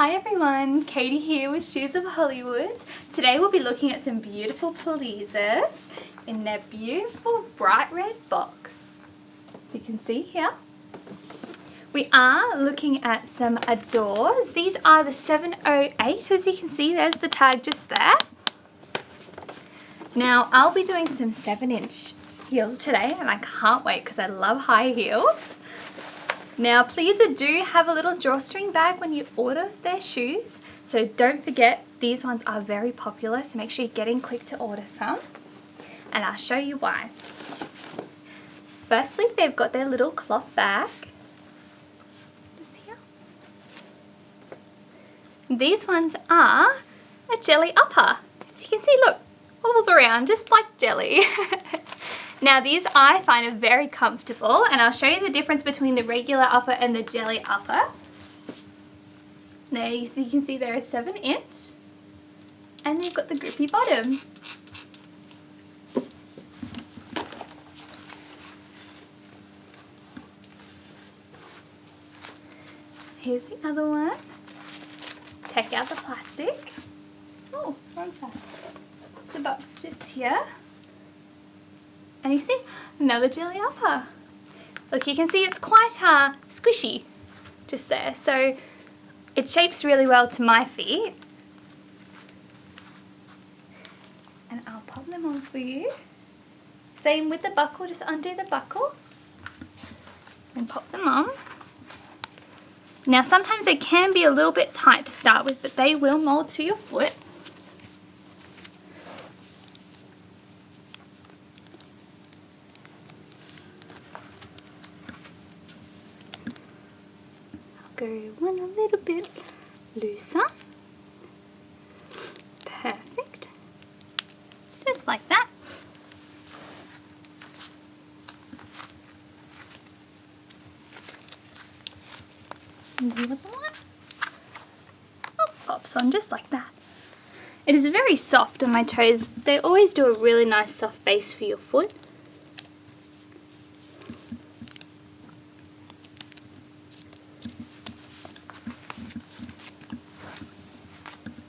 Hi everyone, Katie here with Shoes of Hollywood. Today we'll be looking at some beautiful pleasers in their beautiful bright red box. As you can see here, we are looking at some Adores. These are the 708, as you can see there's the tag just there. Now I'll be doing some 7-inch heels today and I can't wait because I love high heels. Now Pleaser do have a little drawstring bag when you order their shoes, so don't forget these ones are very popular, so make sure you're getting quick to order some, and I'll show you why. Firstly, they've got their little cloth bag, just here. These ones are a jelly upper. As you can see, look, wobbles around just like jelly. Now these I find are very comfortable, and I'll show you the difference between the regular upper and the jelly upper. Now you can see they're a 7-inch and they've got the grippy bottom. Here's the other one. Take out the plastic. Oh, wrong side. The box just here. And you see, another jelly upper. Look, you can see it's quite squishy just there. So it shapes really well to my feet. And I'll pop them on for you. Same with the buckle, just undo the buckle and pop them on. Now sometimes they can be a little bit tight to start with, but they will mold to your foot. Go one a little bit looser. Perfect. Just like that. And the other one. Oh, pops on just like that. It is very soft on my toes. They always do a really nice soft base for your foot.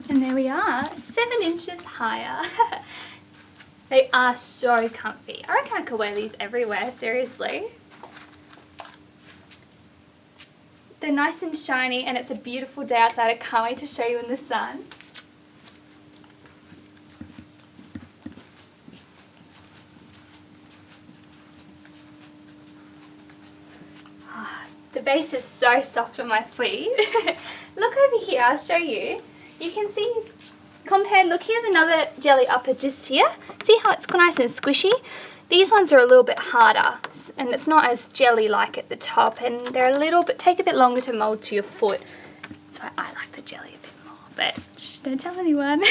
And there we are, 7 inches higher. They are so comfy. I reckon I could wear these everywhere, seriously. They're nice and shiny and it's a beautiful day outside. I can't wait to show you in the sun. The base is so soft on my feet. Look over here, I'll show you. You can see compared, look, here's another jelly upper just here. See how it's nice and squishy? These ones are a little bit harder and it's not as jelly-like at the top, and they're a little bit, take a bit longer to mold to your foot. That's why I like the jelly a bit more, but shh, don't tell anyone.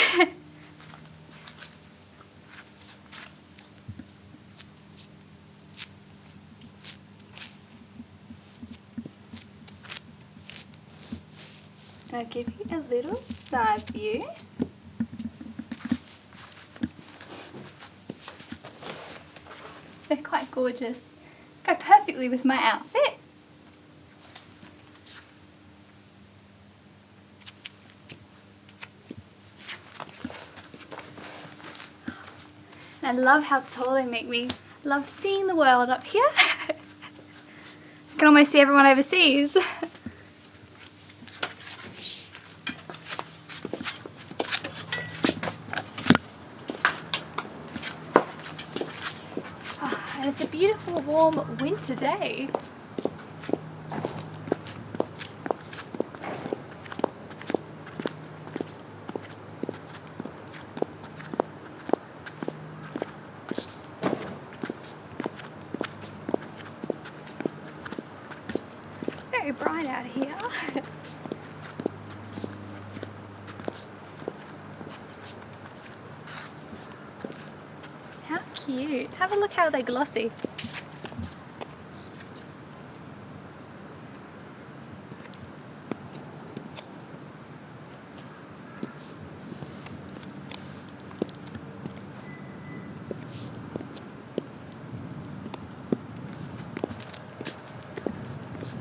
I'll give you a little side view. They're quite gorgeous. Go perfectly with my outfit. And I love how tall they make me. Love seeing the world up here. I can almost see everyone overseas. And it's a beautiful warm winter day. Very bright out here. How cute. Have a look how they're glossy.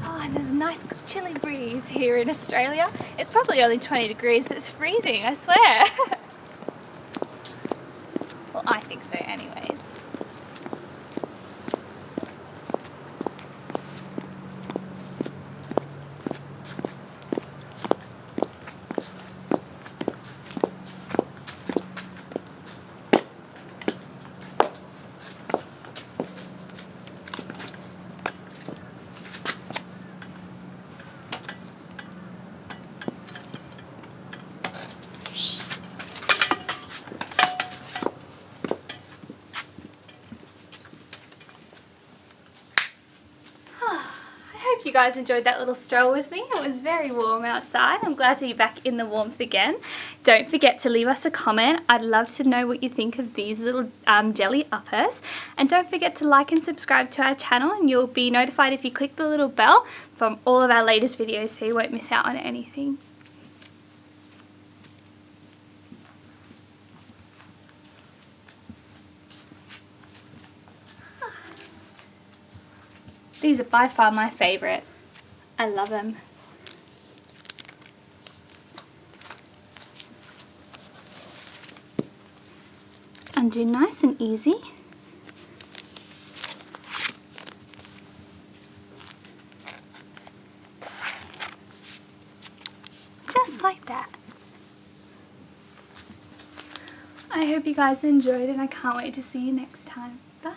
Oh, and there's a nice chilly breeze here in Australia. It's probably only 20 degrees, but it's freezing, I swear. Well, I think so anyways. You guys enjoyed that little stroll with me. It was very warm outside. I'm glad to be back in the warmth again. Don't forget to leave us a comment. I'd love to know what you think of these little jelly uppers. And don't forget to like and subscribe to our channel, and you'll be notified if you click the little bell from all of our latest videos, so you won't miss out on anything. These are by far my favourite. I love them. Undo nice and easy. Just like that. I hope you guys enjoyed, and I can't wait to see you next time. Bye.